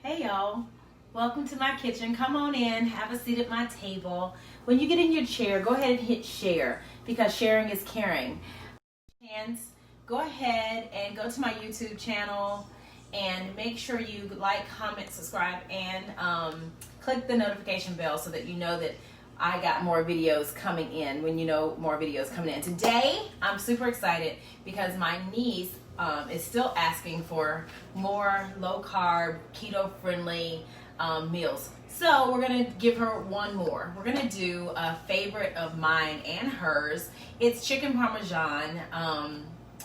Hey y'all, welcome to my kitchen. Come on in, have a seat at my table. When you get in your chair, go ahead and hit share because sharing is caring. Go ahead and go to my YouTube channel and make sure you like, comment, subscribe, and click the notification bell so that you know that I got more videos coming in when you know more videos coming in. Today, I'm super excited because my niece is still asking for more low carb, keto friendly meals. So we're gonna give her one more. We're gonna do a favorite of mine and hers. It's chicken parmesan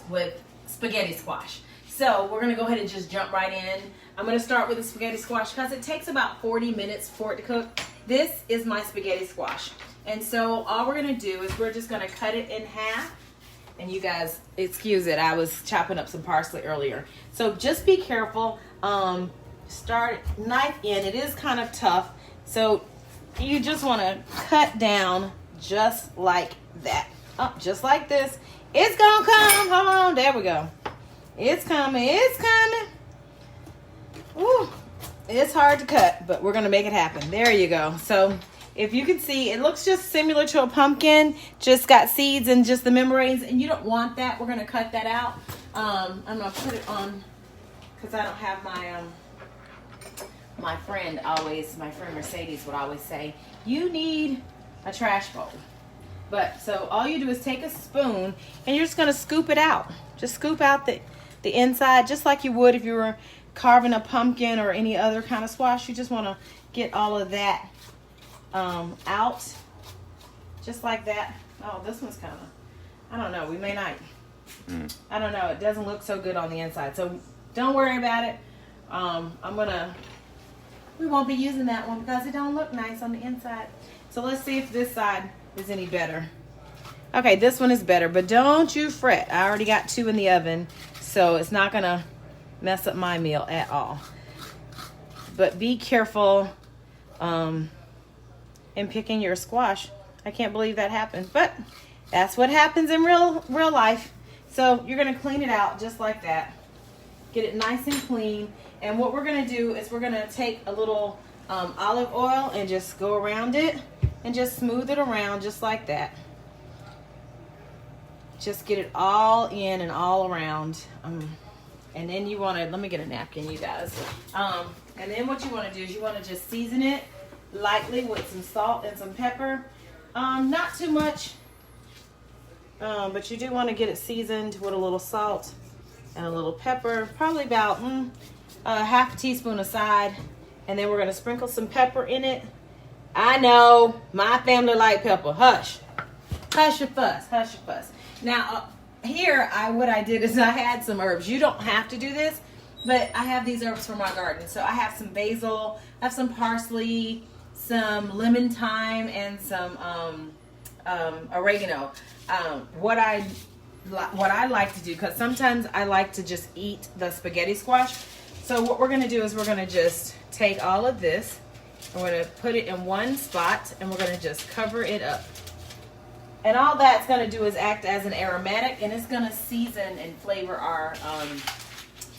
with spaghetti squash. So we're gonna go ahead and just jump right in. I'm gonna start with the spaghetti squash because it takes about 40 minutes for it to cook. This is my spaghetti squash. And so all we're gonna do is we're just gonna cut it in half. And you guys, excuse it, I was chopping up some parsley earlier. So just be careful. Start knife in. It is kind of tough. So you just want to cut down just like that. Oh, just like this. It's going to come. Hold on. There we go. It's coming. It's coming. Ooh, it's hard to cut, but we're going to make it happen. There you go. So if you can see, it looks just similar to a pumpkin, just got seeds and just the membranes, and you don't want that. We're gonna cut that out. I'm gonna put it on, because I don't have my friend Mercedes would always say, you need a trash bowl. But, so all you do is take a spoon, and you're just gonna scoop it out. Just scoop out the inside, just like you would if you were carving a pumpkin or any other kind of squash. You just wanna get all of that out just like that. Oh, this one's kind of, I don't know, we may not, I don't know, it doesn't look so good on the inside, so don't worry about it. We won't be using that one because it don't look nice on the inside. So let's see if this side is any better. Okay, this one is better, but don't you fret, I already got 2 in the oven, so it's not gonna mess up my meal at all. But be careful in picking your squash. I can't believe that happened, but that's what happens in real life. So you're gonna clean it out just like that. Get it nice and clean. And what we're gonna do is we're gonna take a little olive oil and just go around it and just smooth it around just like that. Just get it all in and all around. And then you wanna, let me get a napkin, you guys. And then what you wanna do is you wanna just season it lightly with some salt and some pepper. Not too much, but you do want to get it seasoned with a little salt and a little pepper, probably about half a teaspoon aside. And then we're going to sprinkle some pepper in it. I know my family like pepper. Hush your fuss, hush your fuss. Now here what I did is I had some herbs. You don't have to do this, but I have these herbs from my garden. So I have some basil, I have some parsley, some lemon thyme, and some oregano. What I like to do, because sometimes I like to just eat the spaghetti squash. So what we're going to do is we're going to just take all of this, and we're going to put it in one spot, and we're going to just cover it up. And all that's going to do is act as an aromatic, and it's going to season and flavor our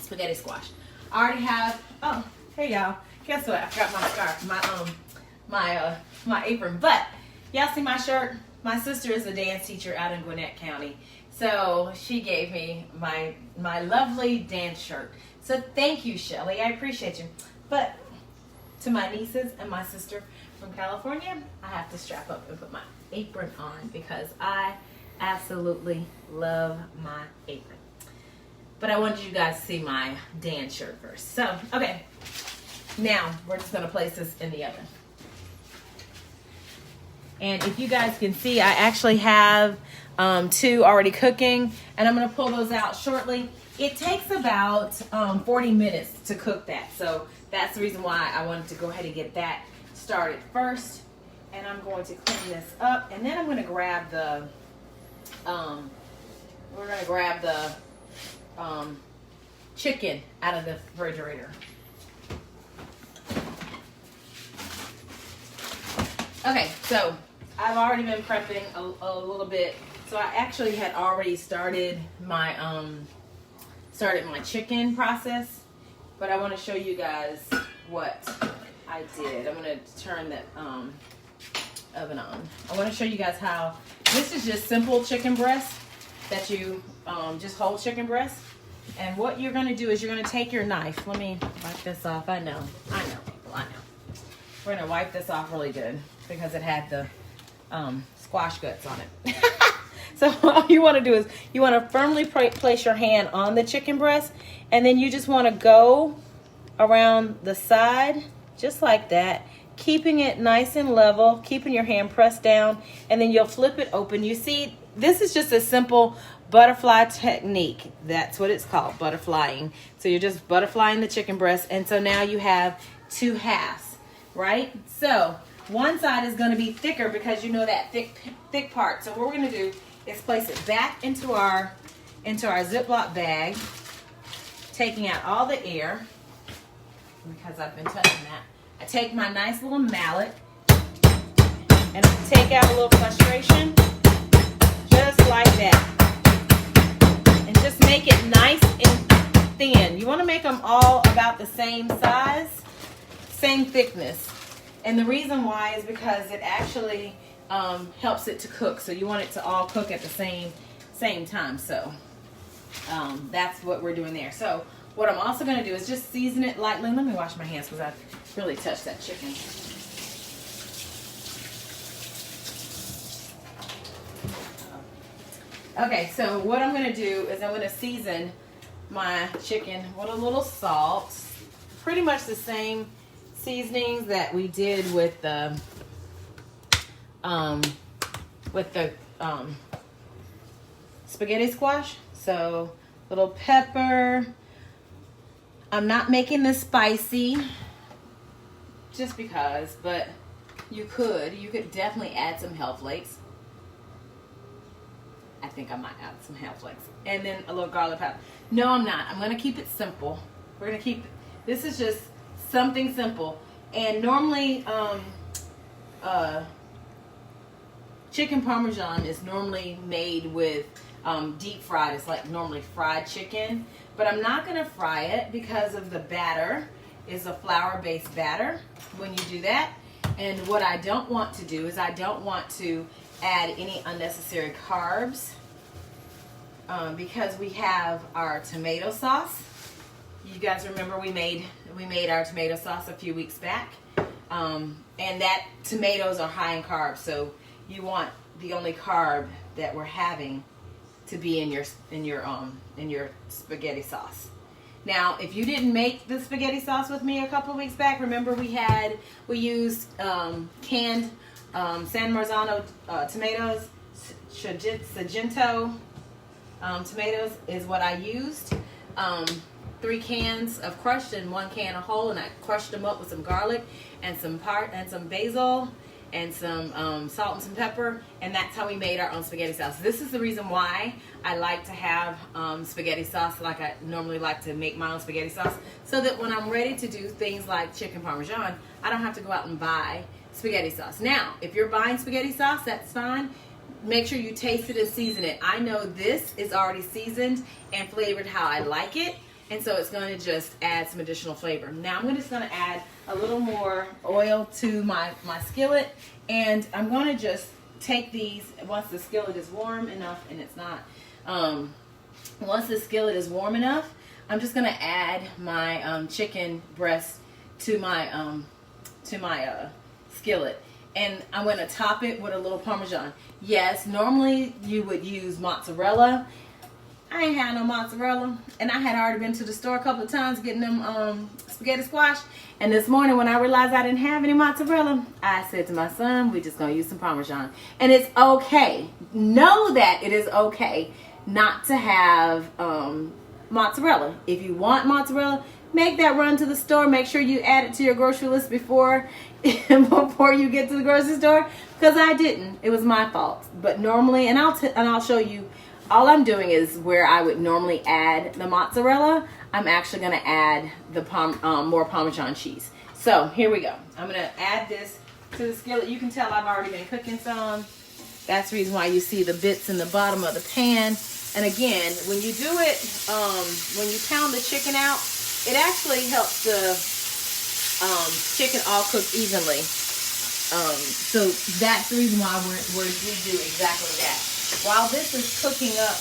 spaghetti squash. I already have, oh, hey y'all, guess what? I forgot my scarf, my apron. But y'all see my shirt? My sister is a dance teacher out in Gwinnett County, so she gave me my lovely dance shirt. So thank you, Shelly. I appreciate you. But to my nieces and my sister from California, I have to strap up and put my apron on because I absolutely love my apron. But I wanted you guys to see my dance shirt first. So okay, now we're just gonna place this in the oven. And if you guys can see, I actually have 2 already cooking, and I'm going to pull those out shortly. It takes about 40 minutes to cook that, so that's the reason why I wanted to go ahead and get that started first. And I'm going to clean this up, and then I'm going to grab the chicken out of the refrigerator. Okay, so I've already been prepping a little bit. So I actually had already started my chicken process, but I want to show you guys what I did. I'm gonna turn that oven on. I want to show you guys how this is just simple chicken breast that you just whole chicken breast. And what you're gonna do is you're gonna take your knife. Let me wipe this off. I know people, I know. We're gonna wipe this off really good because it had the squash guts on it. So all you want to do is you want to firmly place your hand on the chicken breast, and then you just want to go around the side just like that, keeping it nice and level, keeping your hand pressed down, and then you'll flip it open. You see, this is just a simple butterfly technique. That's what it's called, butterflying. So you're just butterflying the chicken breast, and so now you have two halves, right? So one side is going to be thicker because you know that thick part. So what we're going to do is place it back into our Ziploc bag, taking out all the air because I've been touching that. I take my nice little mallet and I take out a little frustration just like that, and just make it nice and thin. You want to make them all about the same size, same thickness. And the reason why is because it actually helps it to cook. So you want it to all cook at the same time. So that's what we're doing there. So what I'm also going to do is just season it lightly. Let me wash my hands because I really touched that chicken. Okay, so what I'm going to do is I'm going to season my chicken with a little salt. Pretty much the same seasonings that we did with the spaghetti squash. So little pepper. I'm not making this spicy just because, but you could definitely add some hell flakes. I think I might add some hell flakes, and then a little garlic powder. No, I'm not. I'm gonna keep it simple. We're gonna keep this is just something simple. And normally chicken parmesan is normally made with deep fried. It's like normally fried chicken, but I'm not going to fry it because of the batter is a flour-based batter when you do that. And what I don't want to do is I don't want to add any unnecessary carbs because we have our tomato sauce. You guys remember we made our tomato sauce a few weeks back, and that tomatoes are high in carbs, so you want the only carb that we're having to be in your spaghetti sauce. Now, if you didn't make the spaghetti sauce with me a couple of weeks back, remember we used canned San Marzano tomatoes, Sargento tomatoes is what I used. 3 cans of crushed and 1 can of whole, and I crushed them up with some garlic and some basil and some salt and some pepper, and that's how we made our own spaghetti sauce. This is the reason why I like to have spaghetti sauce like I normally like to make my own spaghetti sauce, so that when I'm ready to do things like chicken parmesan, I don't have to go out and buy spaghetti sauce. Now, if you're buying spaghetti sauce, that's fine. Make sure you taste it and season it. I know this is already seasoned and flavored how I like it, and so it's going to just add some additional flavor. Now I'm just going to add a little more oil to my skillet, and I'm going to just take these once the skillet is warm enough, and it's not. Once the skillet is warm enough, I'm just going to add my chicken breast to my skillet, and I'm going to top it with a little Parmesan. Yes, normally you would use mozzarella. I ain't had no mozzarella, and I had already been to the store a couple of times getting them spaghetti squash, and this morning when I realized I didn't have any mozzarella, I said to my son, we're just going to use some Parmesan. And it's okay. Know that it is okay not to have mozzarella. If you want mozzarella, make that run to the store. Make sure you add it to your grocery list before you get to the grocery store, because I didn't. It was my fault. But normally, and I'll show you. All I'm doing is where I would normally add the mozzarella, I'm actually going to add the more Parmesan cheese. So here we go. I'm going to add this to the skillet. You can tell I've already been cooking some. That's the reason why you see the bits in the bottom of the pan. And again, when you do it, when you pound the chicken out, it actually helps the chicken all cooked evenly. So that's the reason why we do exactly that. While this is cooking up,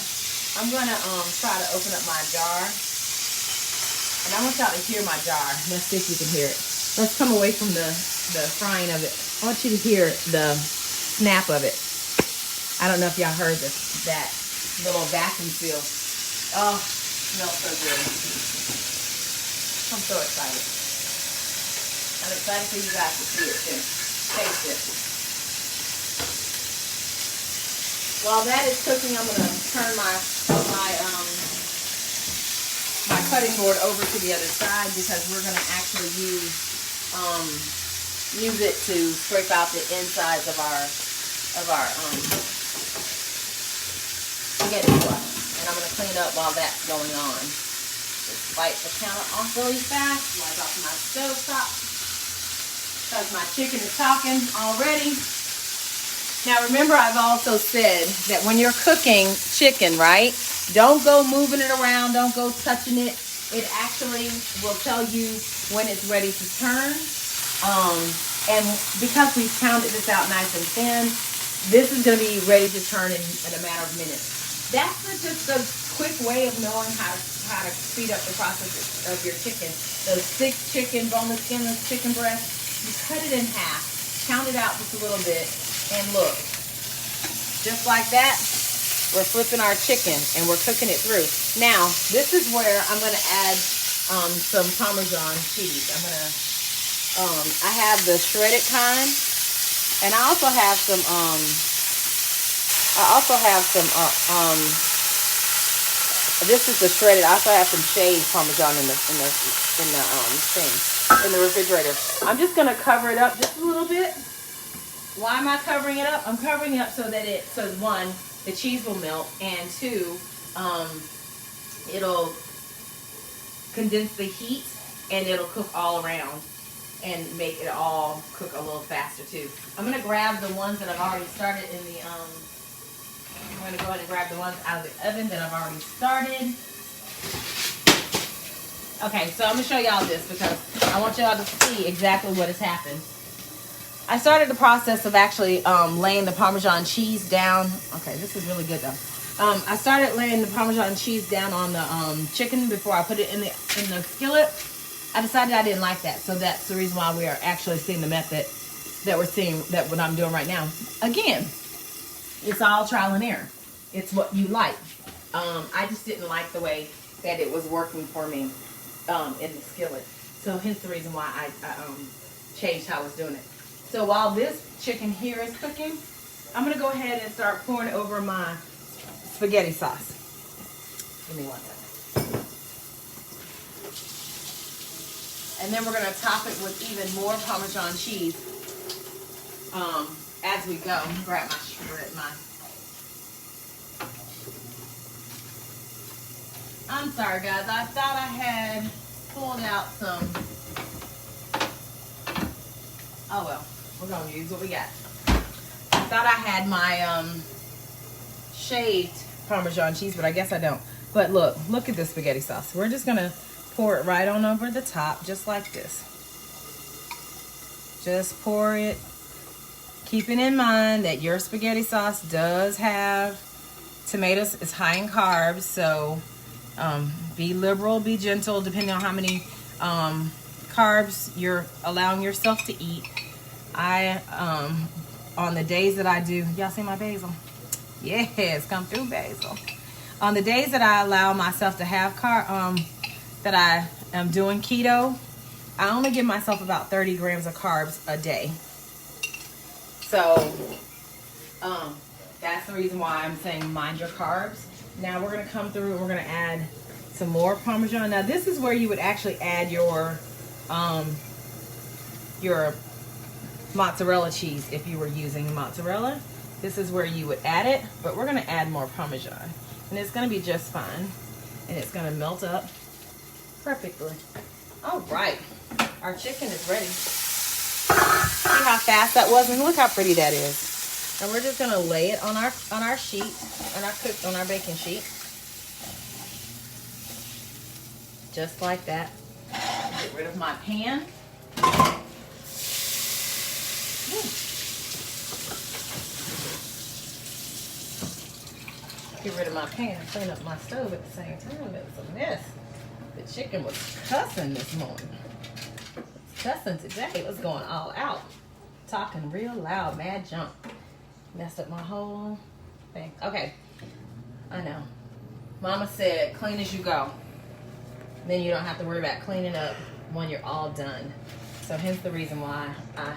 I'm gonna try to open up my jar, and I want y'all to hear my jar. Let's see if you can hear it. Let's come away from the frying of it. I want you to hear the snap of it. I don't know if y'all heard that little vacuum seal. Oh, smells so good. I'm so excited. I'm excited for you guys to see it too. Taste it. While that is cooking, I'm gonna turn my cutting board over to the other side because we're gonna actually use it to scrape out the insides of our spaghetti sauce. And I'm gonna clean up while that's going on. Just wipe the counter off really fast. Wipe off my stove top because my chicken is talking already. Now remember, I've also said that when you're cooking chicken, right, don't go moving it around, don't go touching it. It actually will tell you when it's ready to turn. And because we've pounded this out nice and thin, this is going to be ready to turn in a matter of minutes. That's just a quick way of knowing how to speed up the process of your chicken. Those thick chicken, boneless, skinless chicken breast, you cut it in half, pound it out just a little bit, and look, just like that, we're flipping our chicken and we're cooking it through. Now, this is where I'm going to add some Parmesan cheese. I have the shredded kind, and I also have some this is the shredded. I also have some shaved Parmesan in the refrigerator. I'm just going to cover it up just a little bit. Why am I covering it up? I'm covering it up so that one, the cheese will melt, and two, it'll condense the heat and it'll cook all around and make it all cook a little faster too. I'm gonna grab the ones that I've already started in the I'm gonna go ahead and grab the ones out of the oven that I've already started. Okay, so I'm gonna show y'all this because I want y'all to see exactly what has happened. I started the process of actually laying the Parmesan cheese down. Okay, this is really good though. I started laying the Parmesan cheese down on the chicken before I put it in the skillet. I decided I didn't like that, so that's the reason why we are actually seeing the method that we're seeing, that what I'm doing right now. Again, it's all trial and error. It's what you like. I just didn't like the way that it was working for me in the skillet. So hence the reason why I changed how I was doing it. So while this chicken here is cooking, I'm going to go ahead and start pouring over my spaghetti sauce. Give me 1 second. And then we're going to top it with even more Parmesan cheese as we go. I'm going to grab my I'm sorry guys, I thought I had pulled out some. Oh well, we're going to use what we got. I thought I had my shaved Parmesan cheese, but I guess I don't. But look at this spaghetti sauce. We're just going to pour it right on over the top, just like this. Just pour it, keeping in mind that your spaghetti sauce does have tomatoes. It's high in carbs, so be liberal, be gentle, depending on how many carbs you're allowing yourself to eat. On the days that I do, y'all see my basil? Yes, come through, basil. On the days that I allow myself to have that I am doing keto, I only give myself about 30 grams of carbs a day. So that's the reason why I'm saying mind your carbs. Now we're going to come through and we're going to add some more Parmesan. Now this is where you would actually add your mozzarella cheese. If you were using mozzarella, this is where you would add it, but we're going to add more Parmesan, and it's going to be just fine, and it's going to melt up perfectly. All right, our chicken is ready. See how fast that was, and look how pretty that is. And we're just going to lay it on our sheet, on our baking sheet, just like that. Get rid of my pan. get rid of my pan and clean up my stove at the same time. It was a mess. The chicken was cussing this morning. Cussing today. It was going all out. Talking real loud, mad junk. Messed up my whole thing. Okay. I know. Mama said, clean as you go. Then you don't have to worry about cleaning up when you're all done. So hence the reason why I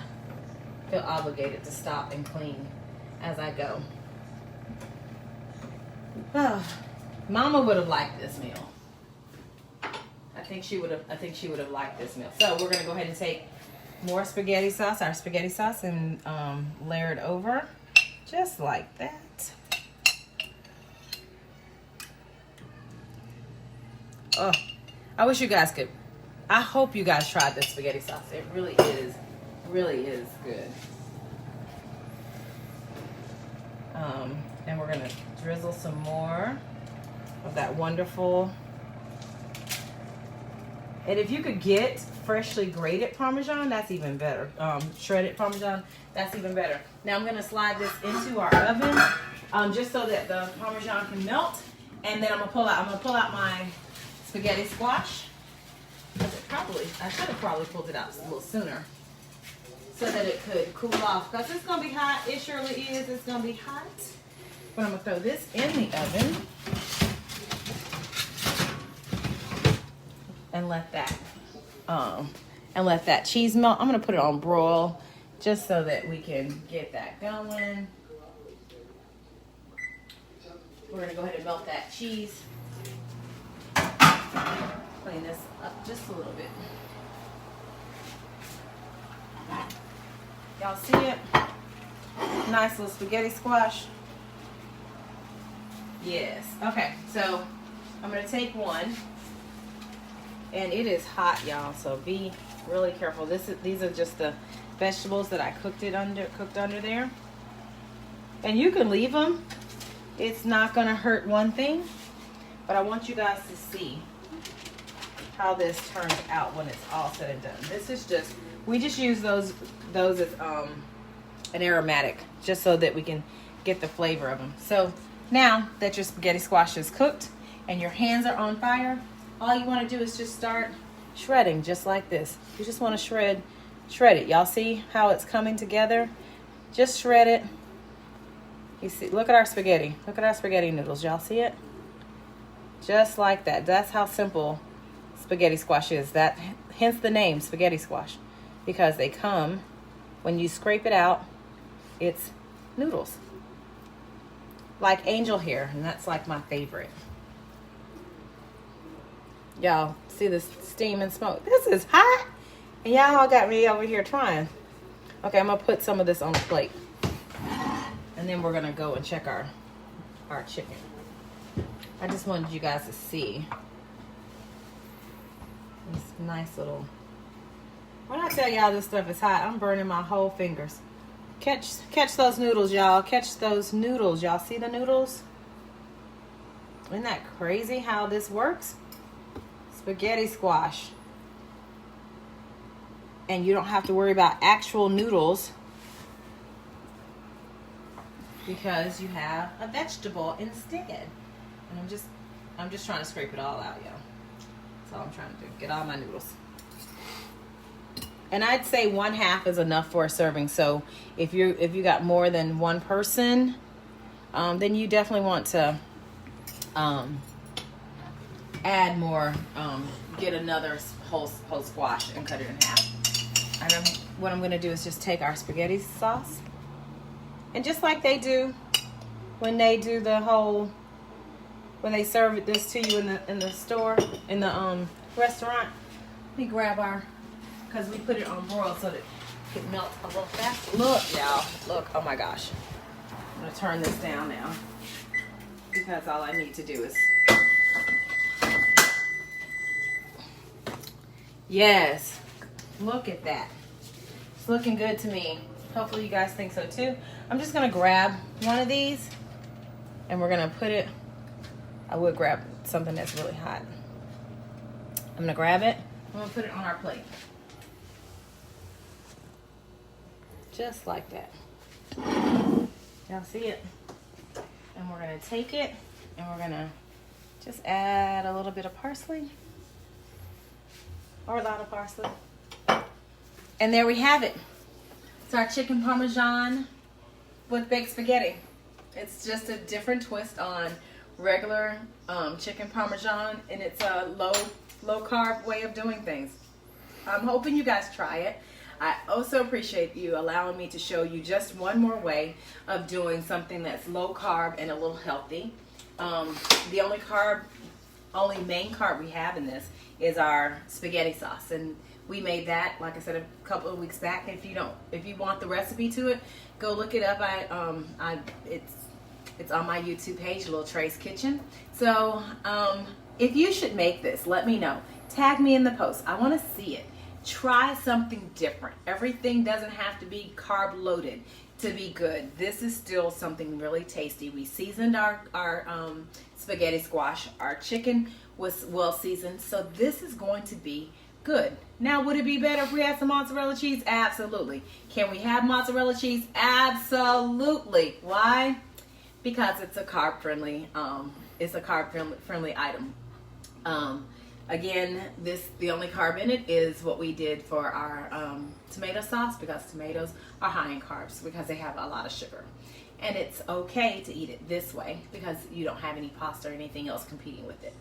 feel obligated to stop and clean as I go. Mama would have liked this meal. I think she would have liked this meal. So we're gonna go ahead and take more spaghetti sauce, our spaghetti sauce, and layer it over just like that. Oh, I wish you guys could. I hope you guys tried this spaghetti sauce. It really is good. And we're gonna drizzle some more of that wonderful. And if you could get freshly grated Parmesan, that's even better. Shredded Parmesan, that's even better. Now I'm gonna slide this into our oven, just so that the Parmesan can melt. And then I'm gonna pull out my spaghetti squash. I should have probably pulled it out a little sooner, so that it could cool off. Because it's gonna be hot. It surely is. It's gonna be hot. But I'm gonna throw this in the oven and let that cheese melt. I'm gonna put it on broil just so that we can get that going. We're gonna go ahead and melt that cheese. Clean this up just a little bit. Y'all see it? Nice little spaghetti squash. Yes. Okay, so I'm gonna take one. And it is hot, y'all, so be really careful. These are just the vegetables that I cooked under there. And you can leave them. It's not gonna hurt one thing. But I want you guys to see how this turns out when it's all said and done. This is just, we just use those as an aromatic, just so that we can get the flavor of them. So now that your spaghetti squash is cooked and your hands are on fire, all you want to do is just start shredding, just like this. You just want to shred it. Y'all see how it's coming together? Just shred it. You see, look at our spaghetti. Look at our spaghetti noodles. Y'all see it? Just like that. That's how simple spaghetti squash is. That, hence the name spaghetti squash, because they come, when you scrape it out, it's noodles. Like angel hair, and that's like my favorite. Y'all see this steam and smoke? This is hot. And y'all got me over here trying. Okay, I'm gonna put some of this on the plate. And then we're gonna go and check our chicken. I just wanted you guys to see this nice little. When I tell y'all this stuff is hot, I'm burning my whole fingers. Catch those noodles, y'all. Catch those noodles. Y'all see the noodles? Isn't that crazy how this works? Spaghetti squash. And you don't have to worry about actual noodles because you have a vegetable instead. And I'm just trying to scrape it all out, y'all. That's all I'm trying to do. Get all my noodles. And I'd say 1/2 is enough for a serving. So if you got more than one person, then you definitely want to add more. Get another whole squash and cut it in half. And what I'm going to do is just take our spaghetti sauce, and just like they do when they do when they serve this to you in the store, in the restaurant. Let me grab because we put it on broil so that it melts a little faster. Look, y'all, look, oh my gosh. I'm gonna turn this down now because all I need to do is, yes, look at that. It's looking good to me. Hopefully you guys think so too. I'm just gonna grab one of these and we're gonna put it, I would grab something that's really hot. I'm gonna grab it, I'm gonna put it on our plate. Just like that. Y'all see it? And we're gonna take it And we're gonna just add a little bit of parsley, or a lot of parsley. And there we have it. It's our chicken parmesan with baked spaghetti. It's just a different twist on regular chicken parmesan, and it's a low carb way of doing things. I'm hoping you guys try it. I also appreciate you allowing me to show you just one more way of doing something that's low carb and a little healthy. The only main carb we have in this is our spaghetti sauce, and we made that, like I said, a couple of weeks back. If you want the recipe to it, go look it up. It's on my YouTube page, Little Trey's Kitchen. So if you should make this, let me know. Tag me in the post. I want to see it. Try something different. Everything doesn't have to be carb loaded to be good. This is still something really tasty. We seasoned our spaghetti squash. Our chicken was well seasoned, so this is going to be good. Now, would it be better if we had some mozzarella cheese? Absolutely. Can we have mozzarella cheese? Absolutely. Why? Because it's a carb friendly item. Again, the only carb in it is what we did for our tomato sauce, because tomatoes are high in carbs because they have a lot of sugar. And it's okay to eat it this way because you don't have any pasta or anything else competing with it.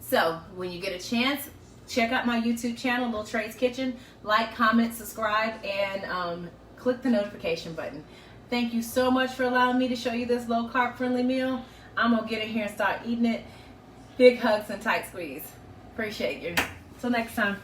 So when you get a chance, check out my YouTube channel, Little Trey's Kitchen. Like, comment, subscribe, and click the notification button. Thank you so much for allowing me to show you this low carb friendly meal. I'm gonna get in here and start eating it. Big hugs and tight squeeze. Appreciate you. Till next time.